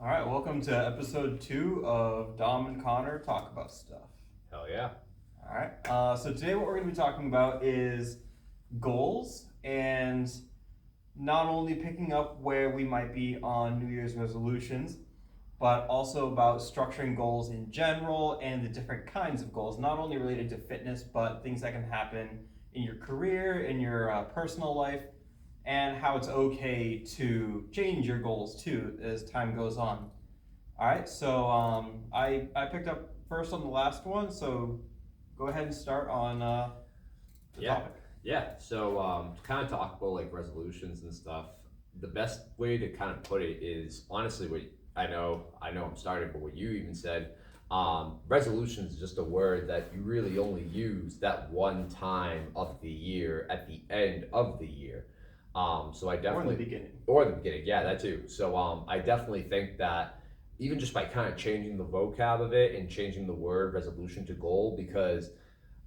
All right, welcome to episode 2 of Dom and Connor Talk About Stuff. Hell yeah. All right, so today what we're going to be talking about is goals and not only picking up where we might be on New Year's resolutions, but also about structuring goals in general and the different kinds of goals, not only related to fitness, but things that can happen in your career, in your personal life, and how it's okay to change your goals too as time goes on. All right, so I picked up first on the last one, so go ahead and start on the topic. Yeah. So to kind of talk about like resolutions and stuff, the best way to kind of put it is honestly what I know I'm starting, but what you even said, resolutions is just a word that you really only use that one time of the year at the end of the year. So I definitely Or the beginning, yeah, that too. So I definitely think that even just by kind of changing the vocab of it and changing the word resolution to goal, because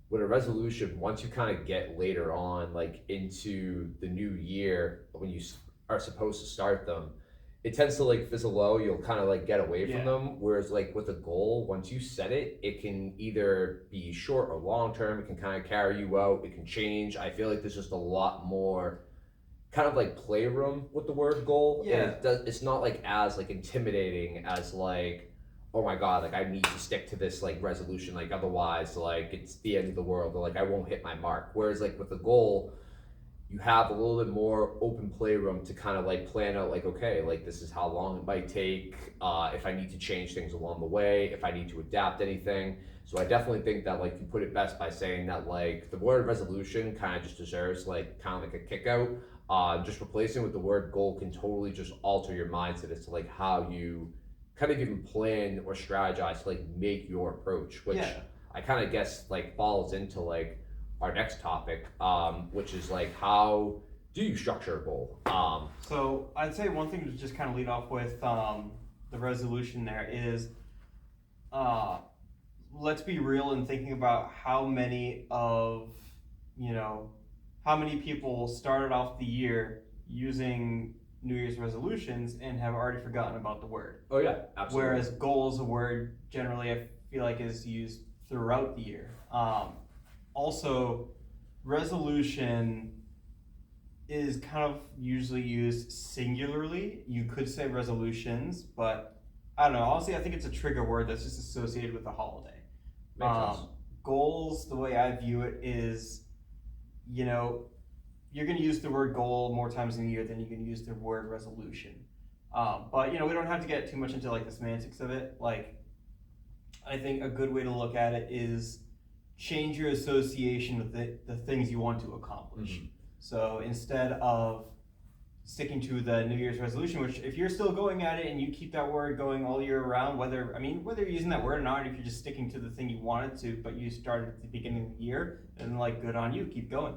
with a resolution, once you kind of get later on, like into the new year, when you are supposed to start them, it tends to like fizzle out. You'll kind of like get away from them. Whereas like with a goal, once you set it, it can either be short or long term. It can kind of carry you out. It can change. I feel like there's just a lot more kind of like playroom with the word goal. Yeah. And it's not like as like intimidating as like, oh my god, like I need to stick to this like resolution, like otherwise like it's the end of the world, or like I won't hit my mark. Whereas like with a goal, you have a little bit more open playroom to kind of like plan out like, okay, like this is how long it might take, if I need to change things along the way, if I need to adapt anything. So I definitely think that like you put it best by saying that like the word resolution kind of just deserves like kind of like a kick out. Just replacing with the word goal can totally just alter your mindset as to like how you kind of even plan or strategize to like make your approach, which I kind of guess like falls into like our next topic, which is like how do you structure a goal? So I'd say one thing to just kind of lead off with the resolution there is let's be real in thinking about how many people started off the year using New Year's resolutions and have already forgotten about the word. Oh yeah, absolutely. Whereas goal is a word generally I feel like is used throughout the year. Also, resolution is kind of usually used singularly. You could say resolutions, but I don't know. Honestly, I think it's a trigger word that's just associated with the holiday. Makes sense. Goals, the way I view it is, you're going to use the word goal more times in a year than you can use the word resolution. But we don't have to get too much into like the semantics of it. Like, I think a good way to look at it is change your association with the things you want to accomplish. Mm-hmm. So instead of sticking to the New Year's resolution, which if you're still going at it and you keep that word going all year round, whether you're using that word or not, if you're just sticking to the thing you wanted to, but you started at the beginning of the year, then like good on you, keep going.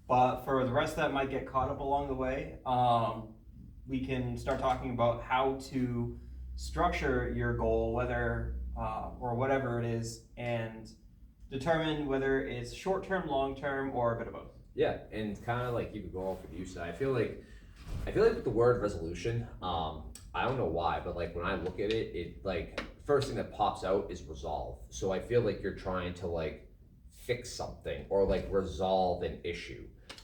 But for the rest that might get caught up along the way, we can start talking about how to structure your goal, whether or whatever it is, and determine whether it's short-term, long-term, or a bit of both. Yeah, and kind of like even go off what you said, I feel like with the word resolution, I don't know why, but like when I look at it, it like first thing that pops out is resolve. So I feel like you're trying to like fix something or like resolve an issue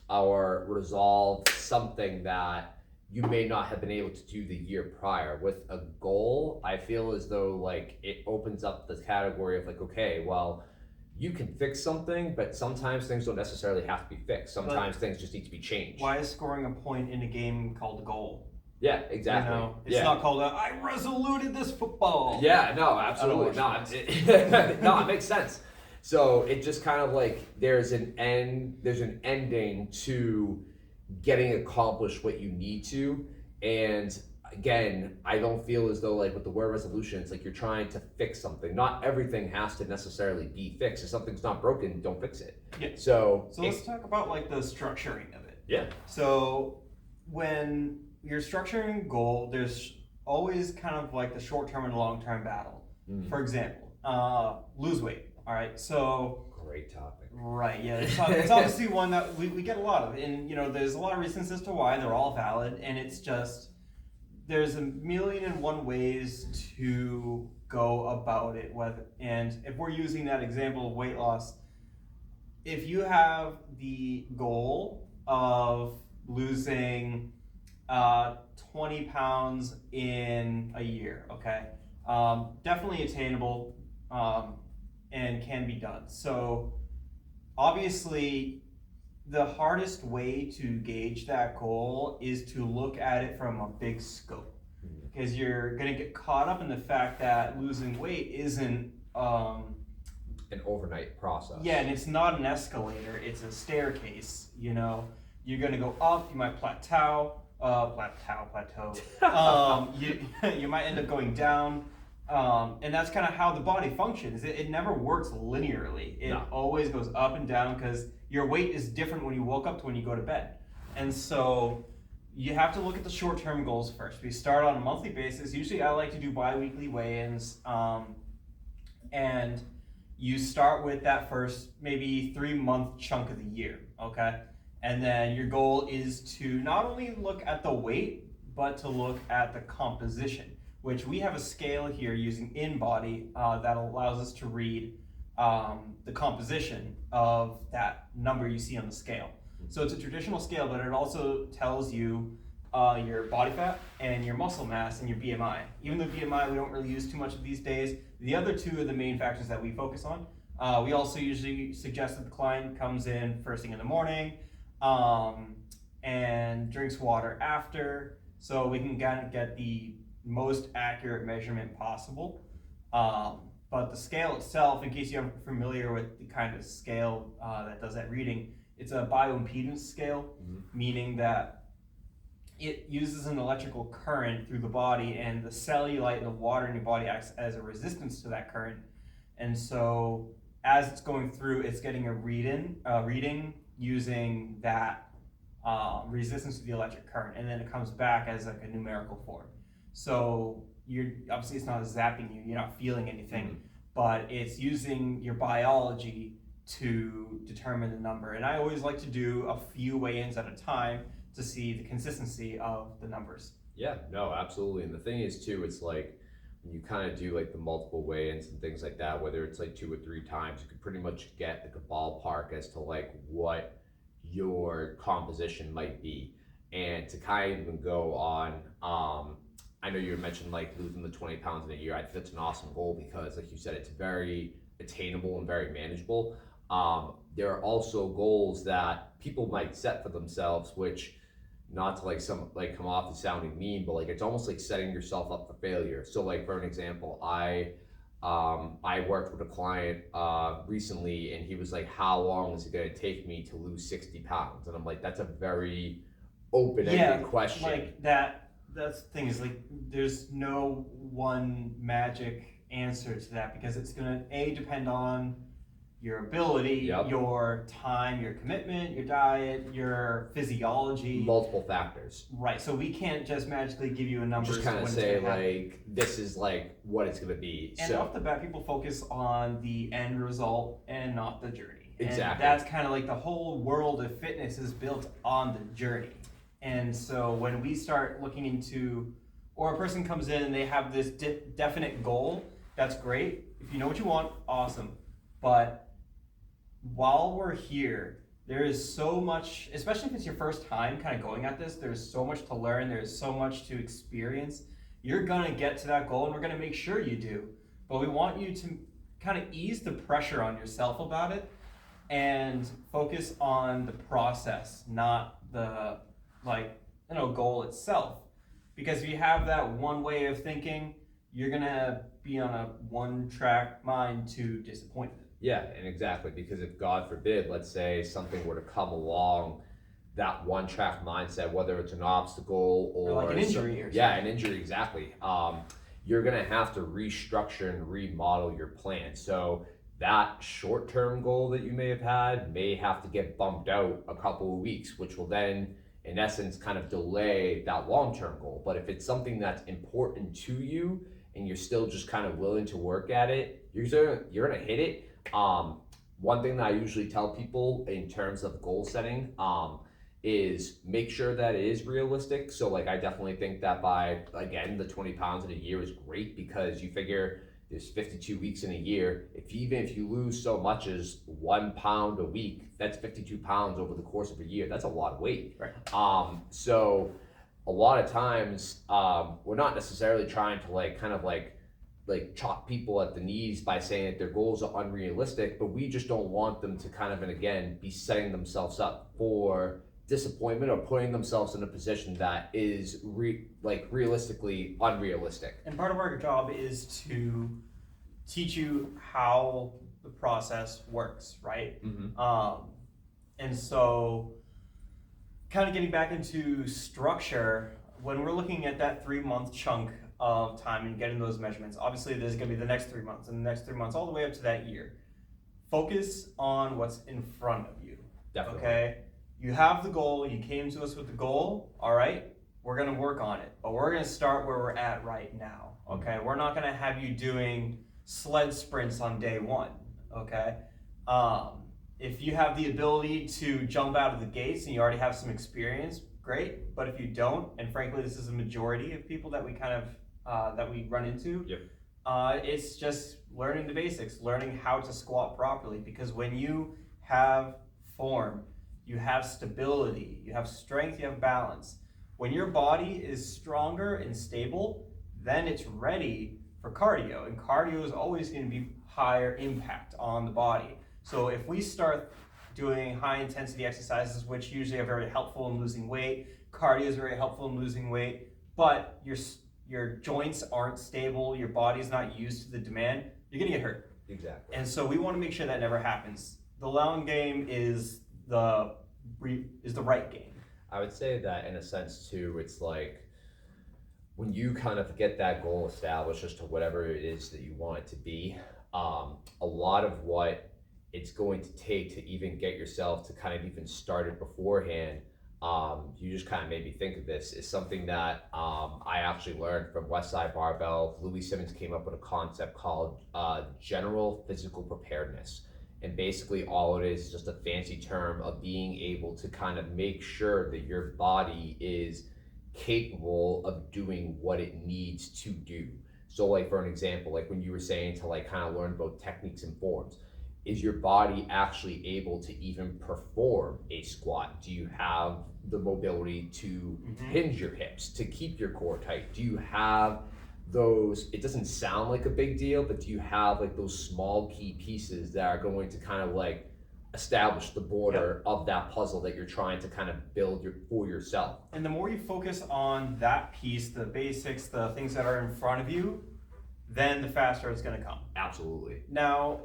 or resolve something that you may not have been able to do the year prior. With a goal, I feel as though like it opens up the category of like, okay, well, you can fix something, but sometimes things don't necessarily have to be fixed. Sometimes things just need to be changed. Why is scoring a point in a game called a goal? Yeah, exactly. It's not called I resoluted this football. Yeah, no, absolutely not. No, it makes sense. So it just kind of like there's an ending to getting accomplished what you need to. And again, I don't feel as though like with the word resolution, it's like you're trying to fix something. Not everything has to necessarily be fixed. If something's not broken, don't fix it. Yeah. So let's talk about like the structuring of it. Yeah. So when you're structuring a goal, there's always kind of like the short-term and long-term battle. Mm. For example, lose weight. All right, so great topic. Right, yeah, it's obviously one that we get a lot of, and there's a lot of reasons as to why they're all valid, and it's just there's a million and one ways to go about it. And if we're using that example of weight loss, if you have the goal of losing 20 pounds in a year, okay, definitely attainable, and can be done. So obviously, the hardest way to gauge that goal is to look at it from a big scope, because you're going to get caught up in the fact that losing weight isn't an overnight process. yeah, and it's not an escalator, it's a staircase. You know, you're going to go up, you might plateau. You might end up going down, and that's kind of how the body functions. It never works linearly. It always goes up and down, because your weight is different when you woke up to when you go to bed. And so you have to look at the short-term goals first. We start on a monthly basis. Usually I like to do bi-weekly weigh-ins, and you start with that first maybe 3-month chunk of the year, okay? And then your goal is to not only look at the weight, but to look at the composition, which we have a scale here using InBody that allows us to read the composition of that number you see on the scale. So it's a traditional scale, but it also tells you your body fat and your muscle mass and your BMI. Even though BMI we don't really use too much of these days, the other two are the main factors that we focus on. We also usually suggest that the client comes in first thing in the morning and drinks water after, so we can kind of get the most accurate measurement possible. But the scale itself, in case you're familiar with the kind of scale that does that reading, it's a bioimpedance scale, meaning that it uses an electrical current through the body, and the cellulite and the water in your body acts as a resistance to that current. And so as it's going through, it's getting a reading using that resistance to the electric current, and then it comes back as like a numerical form. So you're obviously, it's not zapping you, you're not feeling anything, but it's using your biology to determine the number. And I always like to do a few weigh-ins at a time to see the consistency of the numbers. Yeah, no, absolutely. And the thing is too, it's like when you kind of do like the multiple weigh-ins and things like that, whether it's like 2 or 3 times, you can pretty much get like a ballpark as to like what your composition might be. And to kind of even go on, I know you mentioned like losing the 20 pounds in a year. I think that's an awesome goal, because like you said, it's very attainable and very manageable. There are also goals that people might set for themselves, which, not to like come off as sounding mean, but like it's almost like setting yourself up for failure. So like for an example, I worked with a client recently, and he was like, how long is it going to take me to lose 60 pounds? And I'm like, that's a very open-ended question. Like that's the thing, is like there's no one magic answer to that, because it's going to depend on your ability, your time, your commitment, your diet, your physiology. Multiple factors. Right, so we can't just magically give you a number. Just kind of say like, this is like what it's going to be. And off the bat, people focus on the end result and not the journey. Exactly. And that's kind of like the whole world of fitness is built on the journey. And so when we start looking into, or a person comes in and they have this definite goal, that's great. If you know what you want, awesome. But while we're here, there is so much, especially if it's your first time kind of going at this, there's so much to learn, there's so much to experience. You're gonna get to that goal, and we're gonna make sure you do. But we want you to kind of ease the pressure on yourself about it and focus on the process, not the goal itself. Because if you have that one way of thinking, you're gonna be on a one-track mind to disappointment. Yeah, and exactly, because if God forbid, let's say something were to come along, that one-track mindset, whether it's an obstacle or like an injury or something. Yeah, an injury, exactly. You're gonna have to restructure and remodel your plan. So that short-term goal that you may have had may have to get bumped out a couple of weeks, which will then, in essence, kind of delay that long-term goal. But if it's something that's important to you and you're still just kind of willing to work at it, you're gonna hit it. One thing that I usually tell people in terms of goal setting is make sure that it is realistic. So like I definitely think that by again the 20 pounds in a year is great, because you figure there's 52 weeks in a year. Even if you lose so much as 1 pound a week, that's 52 pounds over the course of a year. That's a lot of weight. Right. So a lot of times we're not necessarily trying to like chop people at the knees by saying that their goals are unrealistic, but we just don't want them to kind of, and again, be setting themselves up for disappointment or putting themselves in a position that is realistically unrealistic. And part of our job is to teach you how the process works, right? And so kind of getting back into structure, when we're looking at that 3-month chunk of time and getting those measurements, obviously there's going to be the next 3 months and the next 3 months all the way up to that year. Focus on what's in front of you. Definitely. Okay? You have the goal, you came to us with the goal, all right? We're going to work on it, but we're going to start where we're at right now, okay? We're not going to have you doing sled sprints on day 1, okay? If you have the ability to jump out of the gates and you already have some experience, great. But if you don't, and frankly, this is a majority of people that we kind of that we run into. Yep. It's just learning the basics, learning how to squat properly. Because when you have form, you have stability, you have strength, you have balance. When your body is stronger and stable, then it's ready for cardio. And cardio is always going to be higher impact on the body. So if we start doing high intensity exercises, which usually are very helpful in losing weight, cardio is very helpful in losing weight, but your joints aren't stable, your body's not used to the demand, you're gonna get hurt. Exactly. And so we want to make sure that never happens. The long game is the right game. I would say that in a sense too, it's like when you kind of get that goal established as to whatever it is that you want it to be, a lot of what it's going to take to even get yourself to kind of even start it beforehand, you just kind of made me think of this, is something that I actually learned from Westside Barbell. Louis Simmons came up with a concept called general physical preparedness. And basically all it is just a fancy term of being able to kind of make sure that your body is capable of doing what it needs to do. So like for an example, like when you were saying to like kind of learn about techniques and forms, is your body actually able to even perform a squat? Do you have the mobility to hinge your hips, to keep your core tight? Do you have those, it doesn't sound like a big deal, but do you have like those small key pieces that are going to kind of like establish the border of that puzzle that you're trying to kind of build for yourself? And the more you focus on that piece, the basics, the things that are in front of you, then the faster it's going to come. Absolutely. Now,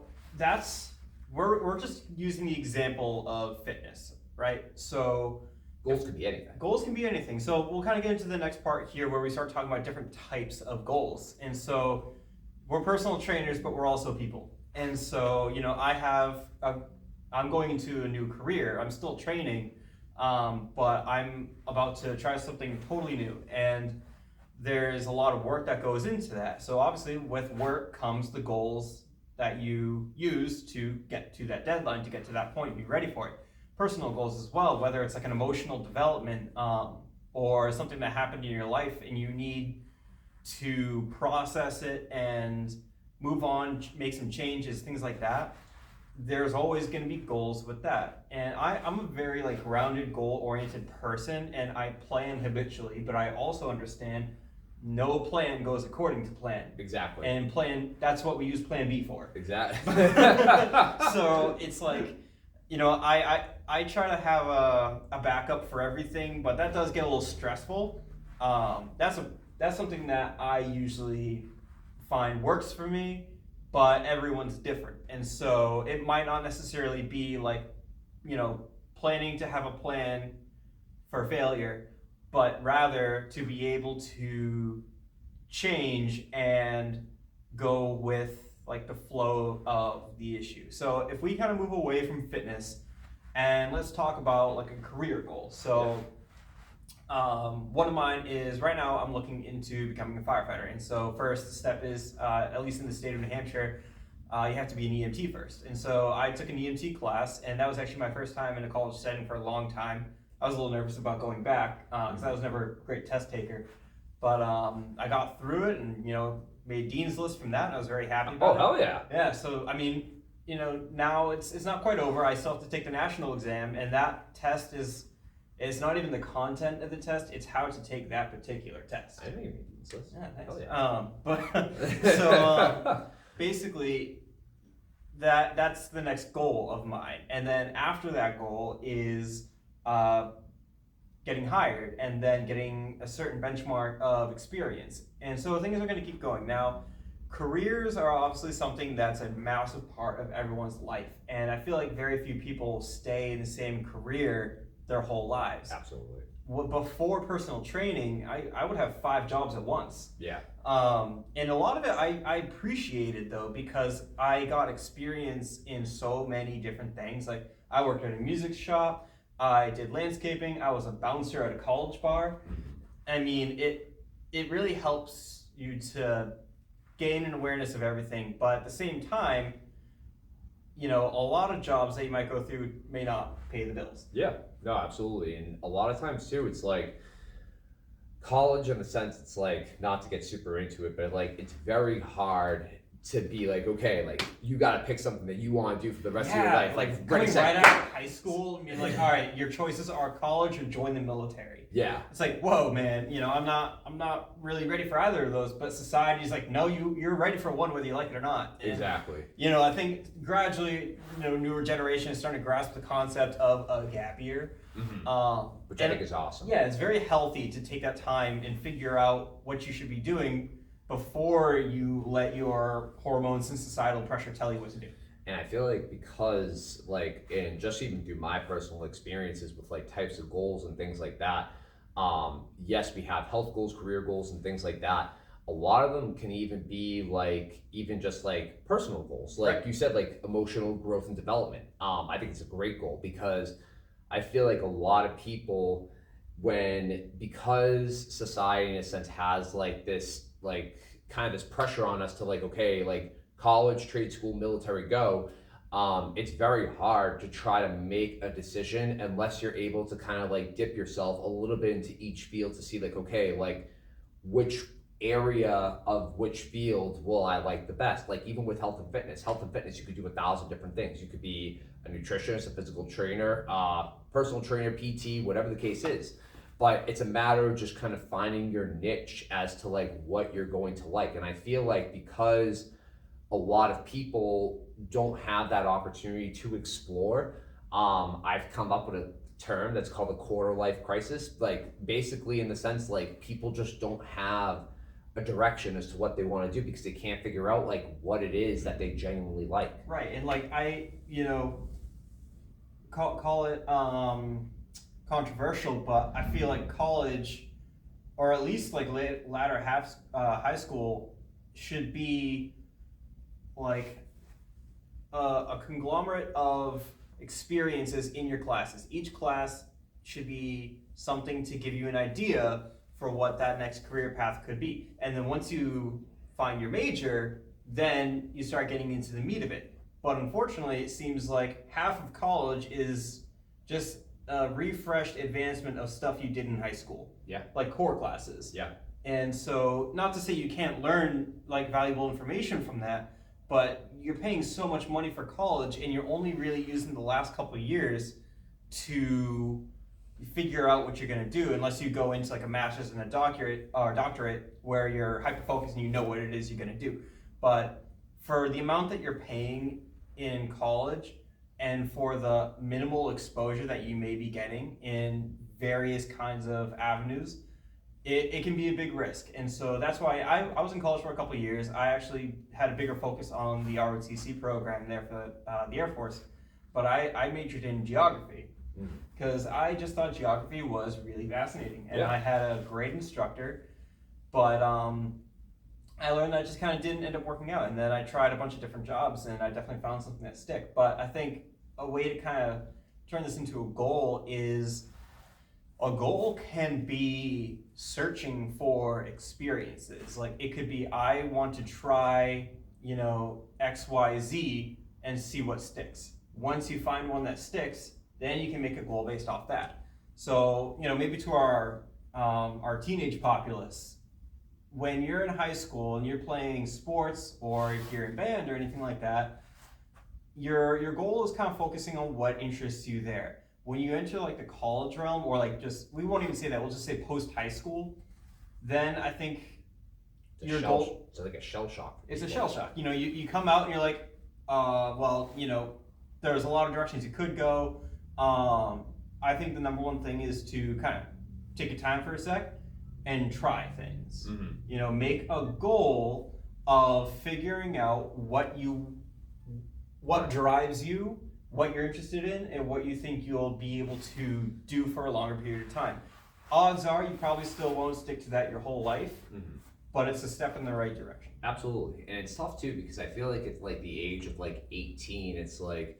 we're just using the example of fitness, right? So goals can be anything. Goals can be anything. So we'll kind of get into the next part here where we start talking about different types of goals. And so we're personal trainers, but we're also people. And so, you know, I'm going into a new career. I'm still training, but I'm about to try something totally new. And there's a lot of work that goes into that. So obviously with work comes the goals that you use to get to that deadline, to get to that point, be ready for it. Personal goals as well, whether it's like an emotional development or something that happened in your life and you need to process it and move on, make some changes, things like that. There's always going to be goals with that. And I'm a very like grounded, goal-oriented person, and I plan habitually, but I also understand no plan goes according to plan. Exactly. And that's what we use plan B for. Exactly. So it's like, you know, I try to have a backup for everything, but that does get a little stressful. That's something that I usually find works for me, but everyone's different. And so it might not necessarily be like, you know, planning to have a plan for failure, but rather to be able to change and go with like the flow of the issue. So if we kind of move away from fitness and let's talk about like a career goal. So one of mine is right now I'm looking into becoming a firefighter. And so first step is, at least in the state of New Hampshire, you have to be an EMT first. And so I took an EMT class, and that was actually my first time in a college setting for a long time. I was a little nervous about going back because I was never a great test taker. But I got through it and, made Dean's List from that, and I was very happy about Oh, hell yeah. Yeah, so, I mean, now it's not quite over. I still have to take the national exam, and that test it's not even the content of the test, it's how to take that particular test. I didn't even make Dean's List. Yeah, thanks. Hell yeah. But, so, basically, that's the next goal of mine. And then after that goal is getting hired and then getting a certain benchmark of experience. And so things are going to keep going. Now, careers are obviously something that's a massive part of everyone's life. And I feel like very few people stay in the same career their whole lives. Absolutely. Before personal training, I would have 5 jobs at once. Yeah. And a lot of it I appreciated though, because I got experience in so many different things. Like I worked at a music shop, I did landscaping, I was a bouncer at a college bar. I mean, it really helps you to gain an awareness of everything, but at the same time, a lot of jobs that you might go through may not pay the bills. Yeah, no, absolutely. And a lot of times too, it's like college in a sense, it's like, not to get super into it, but like it's very hard to be like, okay, like you got to pick something that you want to do for the rest of your life. Like ready, coming right out of high school, I mean, like, all right, your choices are college or join the military. Yeah. It's like, whoa, man, I'm not really ready for either of those, but society's like, no, you're ready for one whether you like it or not. And, exactly. I think gradually, newer generation is starting to grasp the concept of a gap year. Mm-hmm. Which I think is awesome. Yeah, it's very healthy to take that time and figure out what you should be doing before you let your hormones and societal pressure tell you what to do. And I feel like because and just even through my personal experiences with types of goals and things like that, yes, we have health goals, career goals, and things like that. A lot of them can even be even just personal goals. Right. You said, emotional growth and development. I think it's a great goal because I feel like a lot of people, because society in a sense has this kind of this pressure on us to okay, college, trade school, military, go. It's very hard to try to make a decision unless you're able to kind of dip yourself a little bit into each field to see okay, which area of which field will I like the best. Even with health and fitness, you could do 1,000 different things. You could be a nutritionist, a physical trainer, personal trainer, PT, whatever the case is. But it's a matter of just kind of finding your niche as to what you're going to like. And I feel because a lot of people don't have that opportunity to explore, I've come up with a term that's called a quarter life crisis. Basically in the sense people just don't have a direction as to what they want to do because they can't figure out what it is that they genuinely like. Right, and I call it controversial, but I feel like college, or at least latter half high school, should be a conglomerate of experiences in your classes. Each class should be something to give you an idea for what that next career path could be. And then once you find your major, then you start getting into the meat of it. But unfortunately, it seems like half of college is just a refreshed advancement of stuff you did in high school. Yeah. Like core classes. Yeah. And so, not to say you can't learn valuable information from that, but you're paying so much money for college and you're only really using the last couple of years to figure out what you're going to do, unless you go into a master's and a doctorate where you're hyper focused and you know what it is you're going to do. But for the amount that you're paying in college and for the minimal exposure that you may be getting in various kinds of avenues, it can be a big risk. And so that's why I was in college for a couple of years. I actually had a bigger focus on the ROTC program there for the Air Force, but I majored in geography because I just thought geography was really fascinating. And I had a great instructor, but I learned that it just kind of didn't end up working out. And then I tried a bunch of different jobs and I definitely found something that stick. But I think a way to kind of turn this into a goal is, a goal can be searching for experiences. It could be, I want to try, X, Y, Z and see what sticks. Once you find one that sticks, then you can make a goal based off that. So, maybe to our teenage populace, when you're in high school and you're playing sports or if you're in band or anything like that, your goal is kind of focusing on what interests you there. When you enter like the college realm, or like just, we won't even say that, we'll just say post high school, then I think your goal, it's like a shell shock. it's a shell shock. You come out and you're like, well, there's a lot of directions you could go. I think the number one thing is to kind of take your time for a sec and try things. Mm-hmm. Make a goal of figuring out what drives you, what you're interested in, and what you think you'll be able to do for a longer period of time. Odds are you probably still won't stick to that your whole life, but it's a step in the right direction. Absolutely. And it's tough too, because I feel like it's like the age of like 18, it's like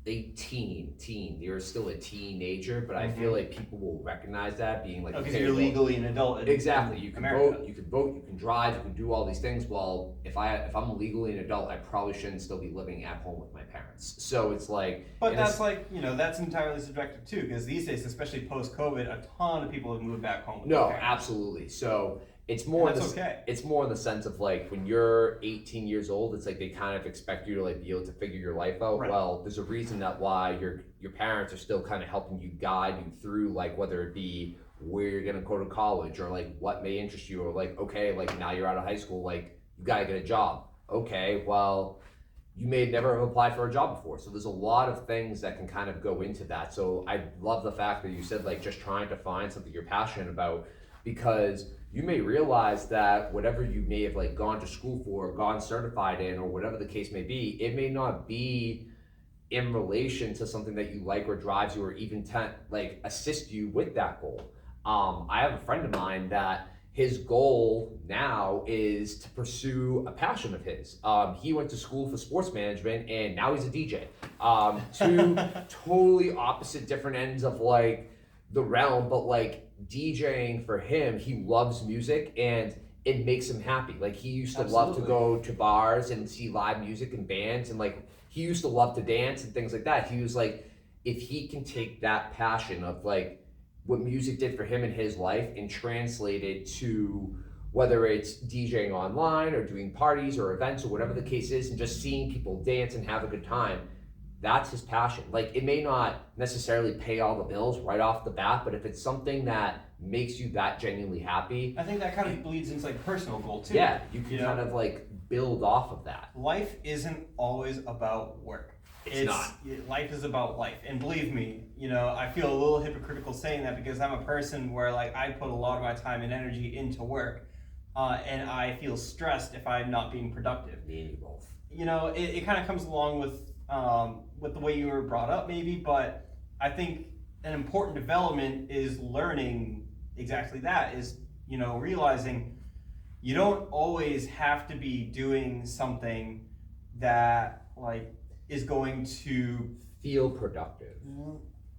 18, teen, you're still a teenager, but I feel like people will recognize that being like, because you're legally an adult. Exactly. You can America. vote, you can drive, you can do all these things. Well, if I'm legally an adult, I probably shouldn't still be living at home with my parents. So it's like, but that's like, that's entirely subjective too, because these days, especially post-COVID, a ton of people have moved back home with their parents. Absolutely. So it's more okay. It's more in the sense of like when you're 18 years old, it's like they kind of expect you to like be able to figure your life out. Right. Well, there's a reason that why your parents are still kind of helping you, guide you through, like whether it be where you're gonna go to college, or like what may interest you, or like, okay, like now you're out of high school, like you gotta get a job. Okay, well, you may never have applied for a job before. So there's a lot of things that can kind of go into that. So I love the fact that you said like just trying to find something you're passionate about, because you may realize that whatever you may have like gone to school for, or gone certified in, or whatever the case may be, it may not be in relation to something that you like or drives you, or even like assist you with that goal. I have a friend of mine that his goal now is to pursue a passion of his. He went to school for sports management and now he's a DJ. Two totally opposite different ends of like the realm, but like DJing for him, he loves music and it makes him happy. Like he used to love to go to bars and see live music and bands, and like he used to love to dance and things like that. He was like, if he can take that passion of like what music did for him in his life and translate it to whether it's DJing online or doing parties or events or whatever the case is, and just seeing people dance and have a good time, that's his passion. Like it may not necessarily pay all the bills right off the bat, but if it's something that makes you that genuinely happy, I think that kind of bleeds into like personal goal too. Yeah, you can kind of like build off of that. Life isn't always about work. It's not. Life is about life. And believe me, I feel a little hypocritical saying that, because I'm a person where like I put a lot of my time and energy into work, and I feel stressed if I'm not being productive. Me and you both. It kind of comes along with the way you were brought up maybe, but I think an important development is learning exactly that, is, realizing you don't always have to be doing something that like is going to feel productive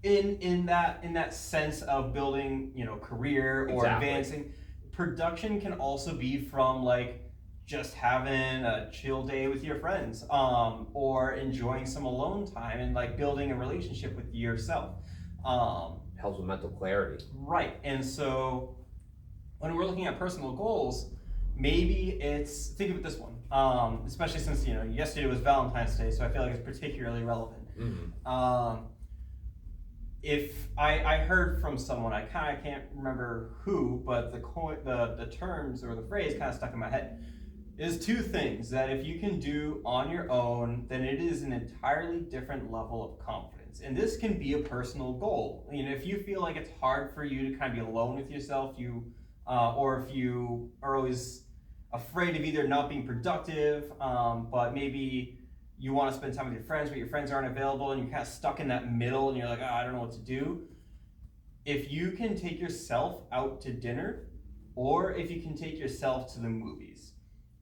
in that sense of building, career or advancing. Production can also be from like just having a chill day with your friends, or enjoying some alone time and like building a relationship with yourself. Helps with mental clarity. Right. And so when we're looking at personal goals, maybe it's, think of it this one, especially since, yesterday was Valentine's Day, so I feel like it's particularly relevant. If I heard from someone, I kind of can't remember who, but the terms or the phrase kind of stuck in my head, is two things that if you can do on your own, then it is an entirely different level of confidence. And this can be a personal goal. If you feel like it's hard for you to kind of be alone with yourself, or if you are always afraid of either not being productive, but maybe you want to spend time with your friends, but your friends aren't available, and you're kind of stuck in that middle, and you're like, I don't know what to do. If you can take yourself out to dinner, or if you can take yourself to the movies,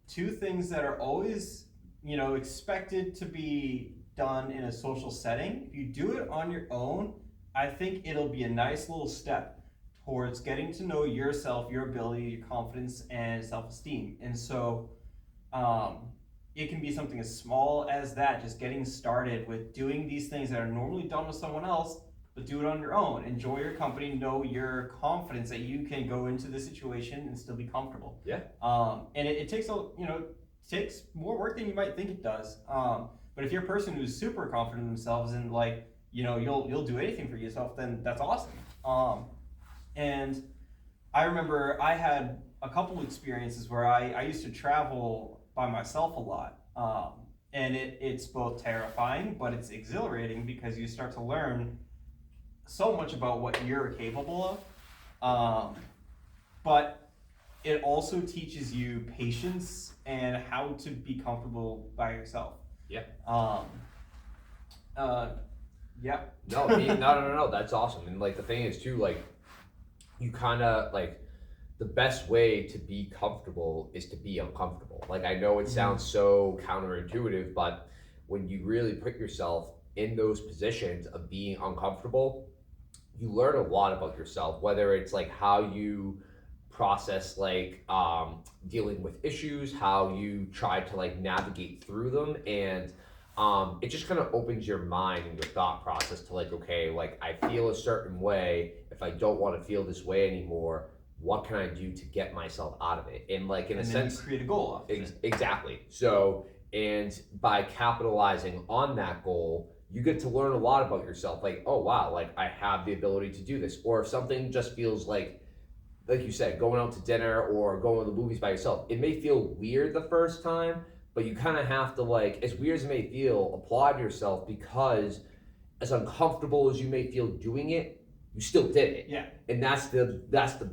two things that are always, expected to be done in a social setting. If you do it on your own, I think it'll be a nice little step towards getting to know yourself, your ability, your confidence, and self-esteem. And so it can be something as small as that, just getting started with doing these things that are normally done with someone else, but do it on your own. Enjoy your company. Know your confidence that you can go into the situation and still be comfortable. Yeah. And it takes takes more work than you might think it does. But if you're a person who's super confident in themselves and like you'll do anything for yourself, then that's awesome. And I remember I had a couple experiences where I used to travel by myself a lot. And it's both terrifying, but it's exhilarating because you start to learn so much about what you're capable of. But it also teaches you patience and how to be comfortable by yourself. Yeah. Yeah. No, that's awesome. And like the thing is too, like you kind of like the best way to be comfortable is to be uncomfortable. Like I know it sounds so counterintuitive, but when you really put yourself in those positions of being uncomfortable, you learn a lot about yourself, whether it's like how you process like dealing with issues, how you try to like navigate through them, and it just kind of opens your mind and your thought process to like, okay, like I feel a certain way. If I don't want to feel this way anymore, what can I do to get myself out of it? And like in a sense, create a goal off of it. Exactly. So, and by capitalizing on that goal, you get to learn a lot about yourself. Like, oh wow, like I have the ability to do this. Or if something just feels like you said, going out to dinner or going to the movies by yourself, it may feel weird the first time, but you kind of have to, like, as weird as it may feel, applaud yourself, because as uncomfortable as you may feel doing it, you still did it. Yeah. And that's the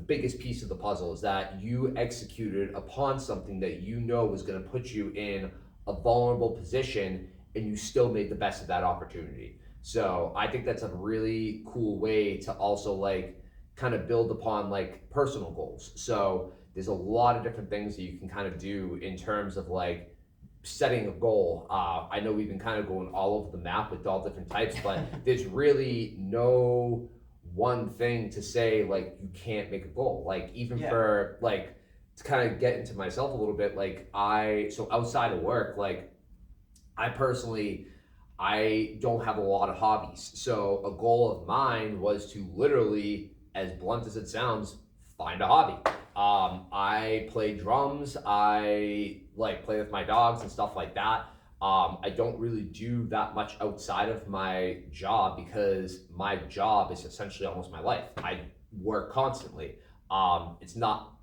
biggest piece of the puzzle, is that you executed upon something that you know was going to put you in a vulnerable position, and you still made the best of that opportunity. So I think that's a really cool way to also like kind of build upon like personal goals. So there's a lot of different things that you can kind of do in terms of like setting a goal. I know we've been kind of going all over the map with all different types, but there's really no one thing to say like you can't make a goal. Like even for like to kind of get into myself a little bit, like so outside of work, like I don't have a lot of hobbies. So a goal of mine was to literally, as blunt as it sounds, find a hobby. I play drums. I like play with my dogs and stuff like that. I don't really do that much outside of my job, because my job is essentially almost my life. I work constantly. It's not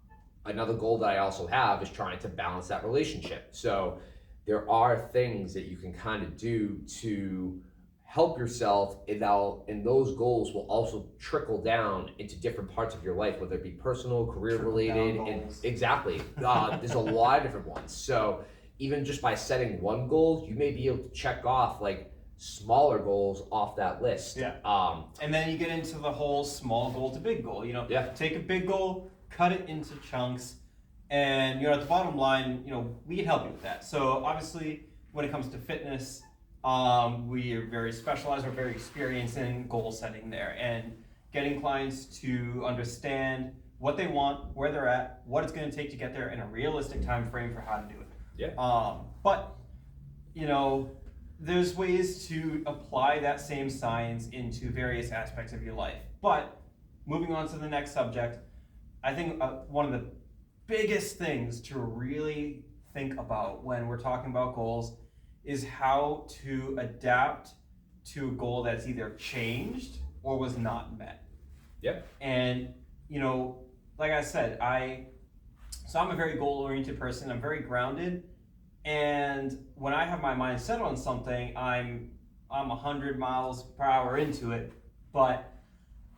another goal that I also have is trying to balance that relationship. So there are things that you can kind of do to help yourself, and those goals will also trickle down into different parts of your life, whether it be personal, career related, and exactly. There's a lot of different ones. So even just by setting one goal, you may be able to check off like smaller goals off that list. Yeah. And then you get into the whole small goal to big goal. Take a big goal, cut it into chunks, and at the bottom line, we can help you with that. So obviously, when it comes to fitness, we are very specialized, we're very experienced in goal setting there, and getting clients to understand what they want, where they're at, what it's going to take to get there, and a realistic time frame for how to do it. Yeah. But there's ways to apply that same science into various aspects of your life. But moving on to the next subject, I think one of the biggest things to really think about when we're talking about goals is how to adapt to a goal that's either changed or was not met. Yep. And like I said, I'm a very goal-oriented person. I'm very grounded, and when I have my mind set on something, I'm 100 miles per hour into it. But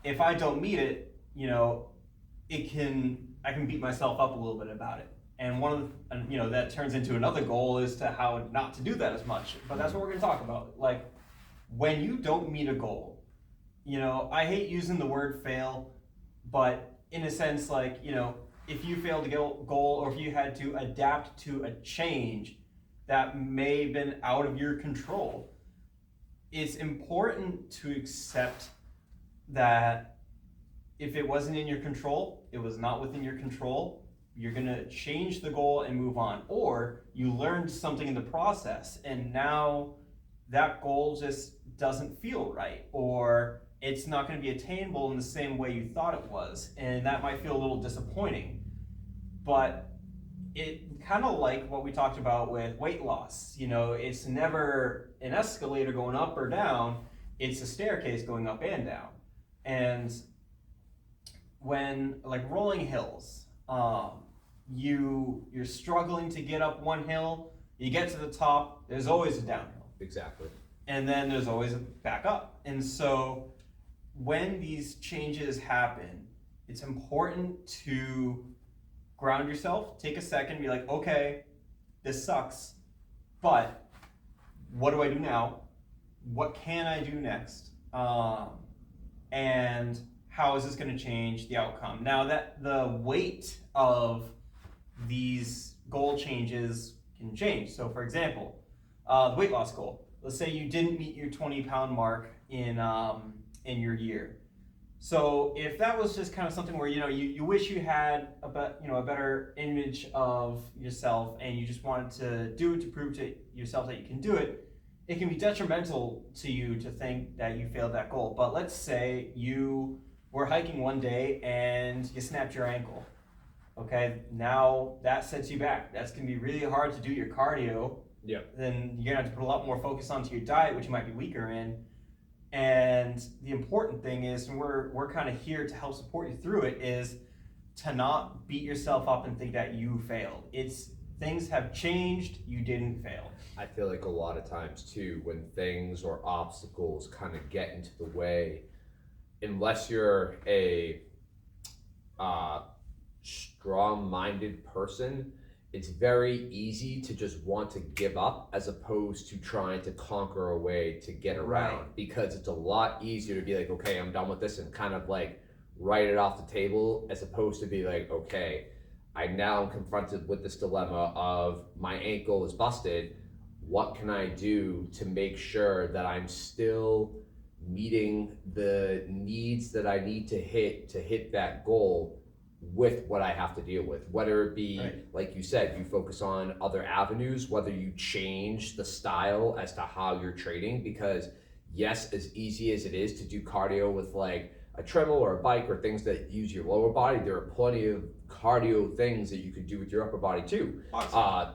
if I don't meet it, I can beat myself up a little bit about it. And that turns into another goal as to how not to do that as much. But that's what we're going to talk about. Like, when you don't meet a goal, I hate using the word fail, but in a sense, like, if you failed a goal, or if you had to adapt to a change that may have been out of your control, it's important to accept that if it wasn't in your control, it was not within your control. You're going to change the goal and move on. Or you learned something in the process, and now that goal just doesn't feel right, it's not going to be attainable in the same way you thought it was. And that might feel a little disappointing. But it kind of like what we talked about with weight loss. It's never an escalator going up or down, it's a staircase going up and down. And when, like, rolling hills, you're struggling to get up one hill, you get to the top, there's always a downhill. Exactly. And then there's always a back up. And so when these changes happen, it's important to ground yourself, take a second, be like, okay, this sucks, but what do I do now? What can I do next? And how is this going to change the outcome? Now, that the weight of these goal changes can change. So, for example, the weight loss goal. Let's say you didn't meet your 20-pound mark in your year. So if that was just kind of something where you wish you had a better image of yourself, and you just wanted to do it to prove to yourself that you can do it, it can be detrimental to you to think that you failed that goal. But let's say you were hiking one day and you snapped your ankle. Okay, now that sets you back. That's going to be really hard to do your cardio. Yeah. Then you're going to have to put a lot more focus onto your diet, which you might be weaker in. And the important thing is, and we're kind of here to help support you through it, is to not beat yourself up and think that you failed. Things have changed, you didn't fail. I feel like a lot of times too, when things or obstacles kind of get into the way, unless you're a strong-minded person, it's very easy to just want to give up as opposed to trying to conquer a way to get around. Right. Because it's a lot easier to be like, okay, I'm done with this, and kind of like write it off the table, as opposed to be like, okay, I now am confronted with this dilemma of my ankle is busted. What can I do to make sure that I'm still meeting the needs that I need to hit that goal with what I have to deal with? Whether it be, right, like you said, you focus on other avenues, whether you change the style as to how you're training, because yes, as easy as it is to do cardio with like a treadmill or a bike or things that use your lower body, there are plenty of cardio things that you could do with your upper body too.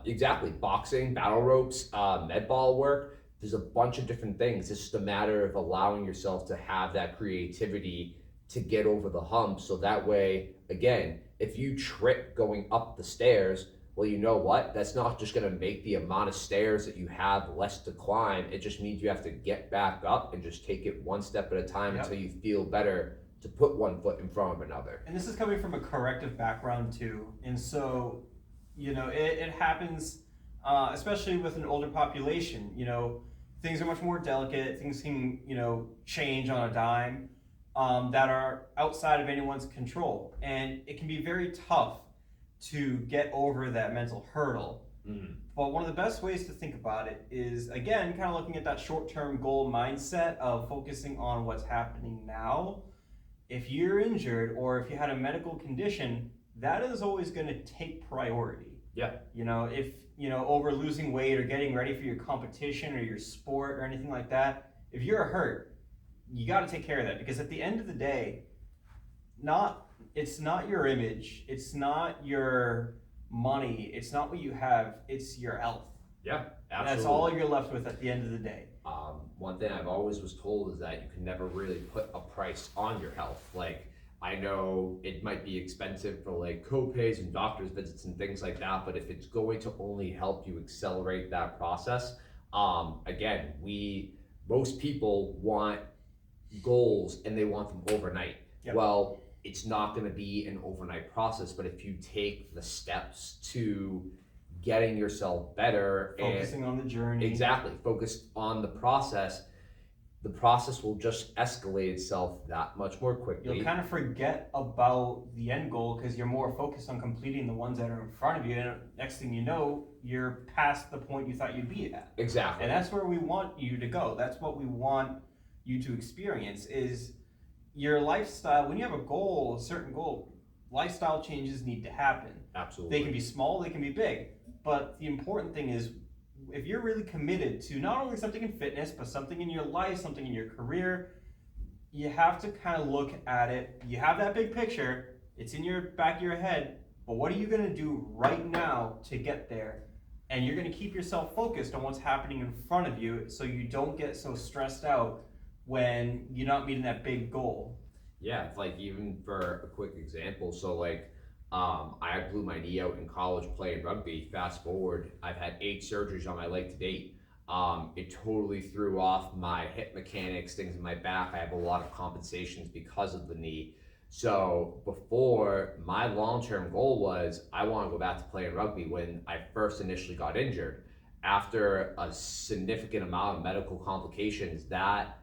Exactly. Boxing, battle ropes, med ball work. There's a bunch of different things. It's just a matter of allowing yourself to have that creativity to get over the hump. So that way, again, if you trip going up the stairs, well, you know what? That's not just going to make the amount of stairs that you have less to climb. It just means you have to get back up and just take it one step at a time, yep, until you feel better to put one foot in front of another. And this is coming from a corrective background too. And so, it happens, especially with an older population. Things are much more delicate. Things can, change on a dime, that are outside of anyone's control. And it can be very tough to get over that mental hurdle. Mm. But one of the best ways to think about it is, again, kind of looking at that short-term goal mindset of focusing on what's happening now. If you're injured or if you had a medical condition, that is always going to take priority. Yeah. If, over losing weight or getting ready for your competition or your sport or anything like that, if you're hurt, you got to take care of that, because at the end of the day, it's not your image, it's not your money, it's not what you have, it's your health. Yeah, absolutely. That's all you're left with at the end of the day. One thing I've always was told is that you can never really put a price on your health. Like, I know it might be expensive for like co-pays and doctor's visits and things like that, but if it's going to only help you accelerate that process, again, most people want goals and they want them overnight. Yep. Well, it's not going to be an overnight process, but if you take the steps to getting yourself better, Focusing on the journey. Exactly, focused on the process will just escalate itself that much more quickly. You'll kind of forget about the end goal because you're more focused on completing the ones that are in front of you, and next thing you know, you're past the point you thought you'd be at. Exactly. And that's where we want you to go. That's what we want you to experience, is your lifestyle. When you have a goal, a certain goal, lifestyle changes need to happen. Absolutely. They can be small, they can be big. But the important thing is, if you're really committed to not only something in fitness, but something in your life, something in your career, you have to kind of look at it. You have that big picture, it's in your back of your head, but what are you going to do right now to get there? And you're going to keep yourself focused on what's happening in front of you so you don't get so stressed out when you're not meeting that big goal. Yeah, it's like even for a quick example, so like I blew my knee out in college playing rugby. Fast forward, I've had 8 surgeries on my leg to date. It totally threw off my hip mechanics, things in my back. I have a lot of compensations because of the knee. So before, my long-term goal was I want to go back to playing rugby when I first initially got injured. After a significant amount of medical complications, that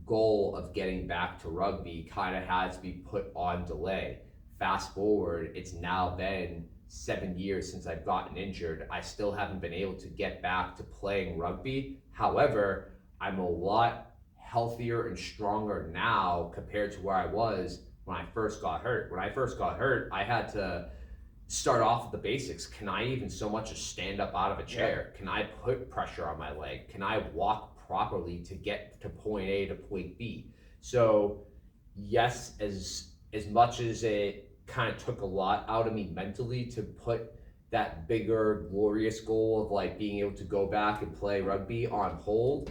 goal of getting back to rugby kind of had to be put on delay. Fast forward, it's now been 7 years since I've gotten injured. I still haven't been able to get back to playing rugby. However, I'm a lot healthier and stronger now compared to where I was when I first got hurt. When I first got hurt, I had to start off with the basics. Can I even so much as stand up out of a chair? Can I put pressure on my leg? Can I walk properly to get to point A to point B? So yes, as much as it kind of took a lot out of me mentally to put that bigger glorious goal of like being able to go back and play rugby on hold,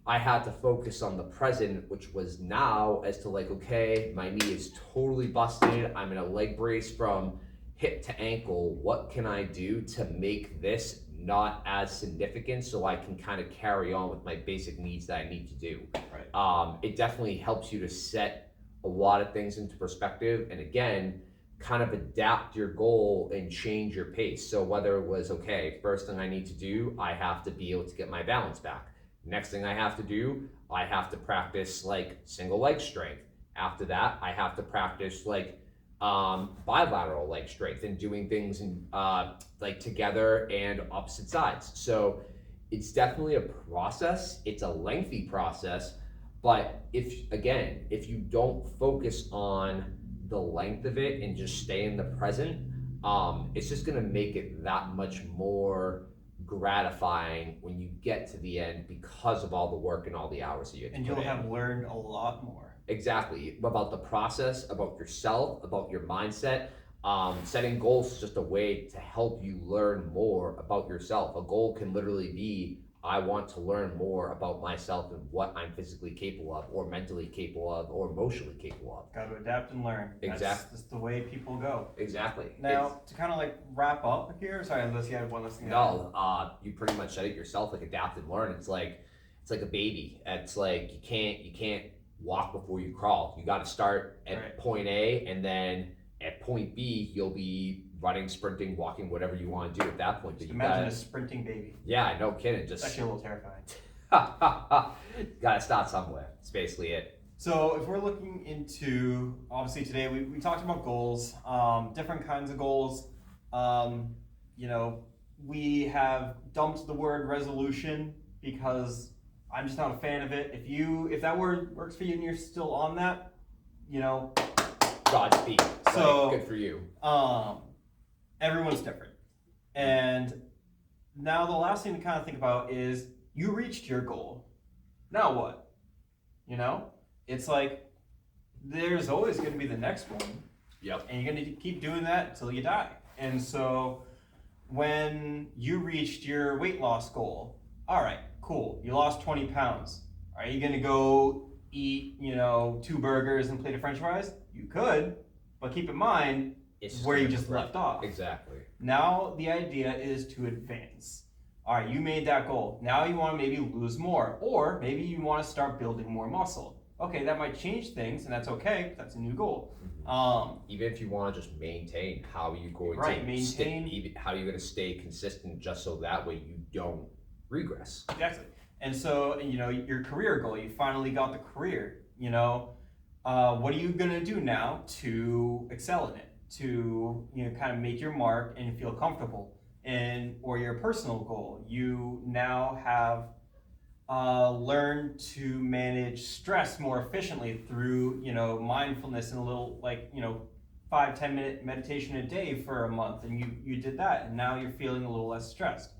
I had to focus on the present, which was now as to like, okay, my knee is totally busted. I'm in a leg brace from hip to ankle. What can I do to make this not as significant so I can kind of carry on with my basic needs that I need to do? Right. It definitely helps you to set a lot of things into perspective. And again, kind of adapt your goal and change your pace. So whether it was, okay, first thing I need to do, I have to be able to get my balance back. Next thing I have to do, I have to practice like single leg strength. After that, I have to practice like bilateral leg strength and doing things in like together and opposite sides. So it's definitely a process. It's a lengthy process, but if you don't focus on the length of it and just stay in the present, it's just gonna make it that much more gratifying when you get to the end because of all the work and all the hours that you have to And put you'll in. have learned a lot more. Exactly. About the process, about yourself, about your mindset. Setting goals is just a way to help you learn more about yourself. A goal can literally be, I want to learn more about myself and what I'm physically capable of, or mentally capable of, or emotionally capable of. Got to adapt and learn. Exactly. That's just the way people go. Exactly. Now, to kind of like wrap up here, sorry, unless you had one last thing. No, you pretty much said it yourself. Like adapt and learn. It's like a baby. It's like you can't walk before you crawl. You got to start at point A, and then at point B, you'll be running, sprinting, walking, whatever you want to do at that point. Just imagine a sprinting baby. Yeah, no kidding. It's Just actually a little terrifying. got to start somewhere. That's basically it. So if we're looking into, obviously today we talked about goals, different kinds of goals. You know, we have dumped the word resolution because I'm just not a fan of it. If that word works for you and you're still on that, you know, Godspeed. So good for you. Everyone's different. And now the last thing to kind of think about is you reached your goal. Now what? You know? It's like there's always going to be the next one. Yep. And you're going to keep doing that until you die. And so when you reached your weight loss goal, all right, cool. You lost 20 pounds. Are you going to go eat, 2 burgers and a plate of french fries? You could, but keep in mind where you just left off. Exactly. Now the idea is to advance. All right, you made that goal. Now you want to maybe lose more, or maybe you want to start building more muscle. Okay, that might change things, and that's okay. That's a new goal. Even if you want to just maintain, how are you going Right, to maintain. how are you going to stay consistent just so that way you don't regress? Exactly. And so, your career goal, you finally got the career. What are you going to do now to excel in it? To kind of make your mark and feel comfortable. Or your personal goal, you now have learned to manage stress more efficiently through mindfulness and a little 5-10 minute meditation a day for a month, and you did that, and now you're feeling a little less stressed.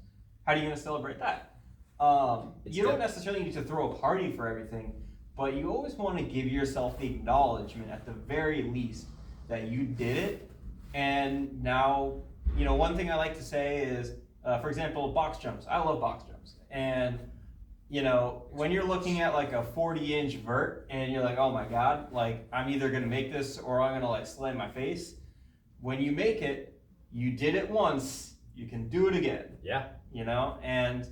How are you going to celebrate that? You don't necessarily need to throw a party for everything, but you always want to give yourself the acknowledgement at the very least that you did it. And now, one thing I like to say is, for example, box jumps. I love box jumps. And, when you're looking at like a 40-inch vert and you're like, oh my God, like I'm either going to make this or I'm going to like slam my face. When you make it, you did it once, you can do it again. Yeah. And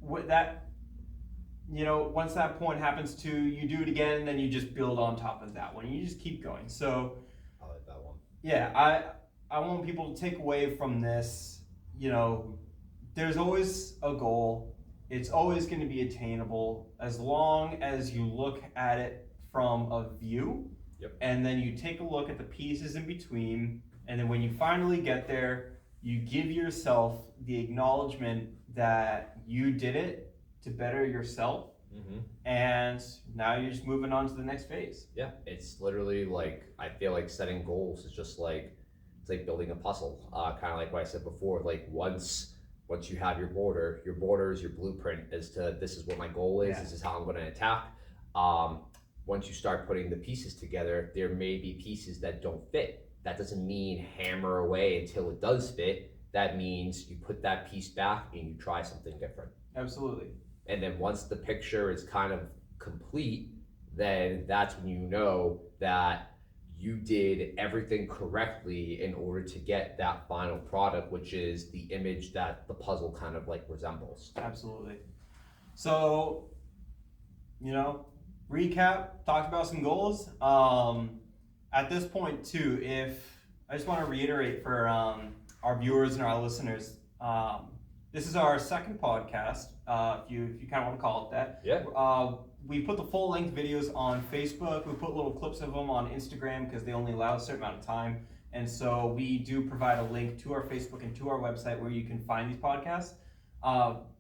with that, once that point happens too, you do it again, then you just build on top of that one. You just keep going. So I like that one. Yeah, I want people to take away from this, there's always a goal. It's always going to be attainable as long as you look at it from a view. Yep. And then you take a look at the pieces in between. And then when you finally get there, you give yourself the acknowledgement that you did it to better yourself. Mm-hmm. And now you're just moving on to the next phase. Yeah, it's literally like, I feel like setting goals is just like, it's like building a puzzle. Kind of like what I said before, like once you have your border is your blueprint as to this is what my goal is, this is how I'm going to attack. Once you start putting the pieces together, there may be pieces that don't fit. That doesn't mean hammer away until it does fit. That means you put that piece back and you try something different. Absolutely. And then once the picture is kind of complete, then that's when you know that you did everything correctly in order to get that final product, which is the image that the puzzle kind of like resembles. Absolutely. So, recap, talked about some goals. At this point too, I just want to reiterate for our viewers and our listeners, this is our second podcast, if you kind of want to call it that. Yeah. We put the full length videos on Facebook. We put little clips of them on Instagram because they only allow a certain amount of time. And so we do provide a link to our Facebook and to our website where you can find these podcasts.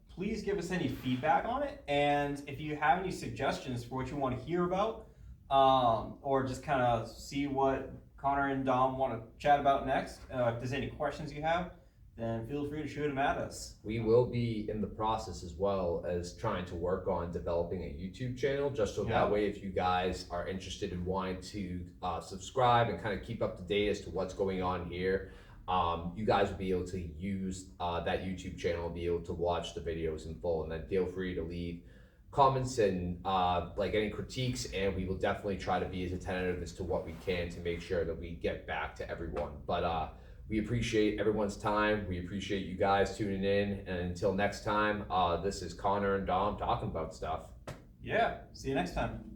Please give us any feedback on it. And if you have any suggestions for what you want to hear about, or just kind of see what Connor and Dom want to chat about next, if there's any questions you have, then feel free to shoot them at us. We will be in the process as well as trying to work on developing a YouTube channel, just so that way if you guys are interested in wanting to subscribe and kind of keep up to date as to what's going on here, you guys will be able to use that YouTube channel and be able to watch the videos in full. And then feel free to leave comments and like any critiques, and we will definitely try to be as attentive as to what we can to make sure that we get back to everyone. But we appreciate everyone's time. We appreciate you guys tuning in. And until next time, this is Connor and Dom talking about stuff. Yeah, see you next time.